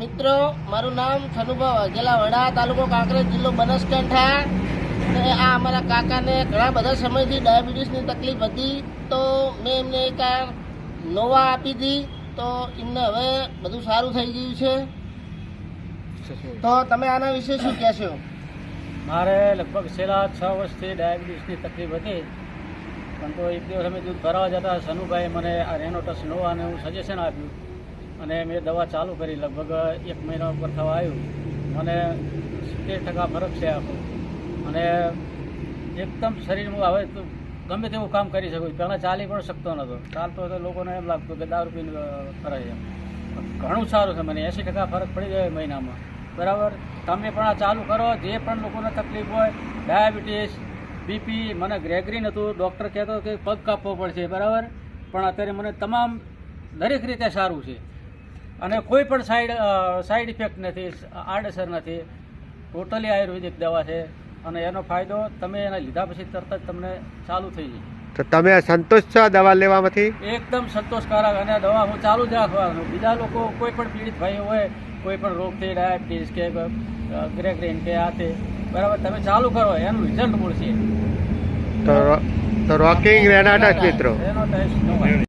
મિત્રો, મારું નામ છનુભા વાઘેલા વડા, તાલુકો કાંકરેજ, જિલ્લો બનાસકાંઠા. અને આ અમારા કાકાને ઘણા બધા સમયથી ડાયાબિટીસની તકલીફ હતી, તો મેં એમને એક આ નોવા આપી હતી, તો એમને હવે બધું સારું થઈ ગયું છે. તો તમે આના વિશે શું કહેશો? મારે લગભગ છેલ્લા 6 વર્ષથી ડાયાબિટીસની તકલીફ હતી, પણ તો એક દિવસ અમે દૂધ ભરાવા જતા સનુભાઈ મને આ રેનોટસ નોવાને હું સજેશન આપ્યું અને મેં દવા ચાલુ કરી. લગભગ 1 મહિના ઉપર થવા આવ્યું. મને 70% ફરક છે આખો, અને એકદમ શરીરમાં હવે તો ગમે તેવું કામ કરી શકું. પહેલાં ચાલી પણ શકતો નહોતો. ચાલતો તો લોકોને એમ લાગતું કે દારૂ પીને ફરે એમ. ઘણું સારું છે, મને 80% ફરક પડી જાય મહિનામાં. બરાબર, તમે પણ આ ચાલુ કરો. જે પણ લોકોને તકલીફ હોય, ડાયાબિટીસ, બીપી, મને ગ્રેગરીન હતું, ડૉક્ટર કહેતો કે પગ કાપવો પડશે, બરાબર, પણ અત્યારે મને તમામ દરેક રીતે સારું છે અને કોઈ પણ સાઈડ ઇફેક્ટ નથી, આડઅસર નથી. ટોટલી આયુર્વેદિક દવા છે અને એનો ફાયદો તમે એના લીધા પછી તરત જ તમને ચાલુ થઈ જાય. તો તમે સંતોષ છો આ દવા લેવામાંથી? એકદમ સંતોષકારક, અને દવા હું ચાલુ જ રાખવાનું. બીજા લોકો કોઈ પણ પીડિત ભાઈઓ હોય, કોઈ પણ રોગથી, ડાયાબિટીસ કે ગ્રેગરીન કે આ તે, બરાબર, તમે ચાલુ કરો, એનું રિઝલ્ટ મળશે. તો રોકિંગ રેનાટસ મિત્રો. એનો ટેસ્ટ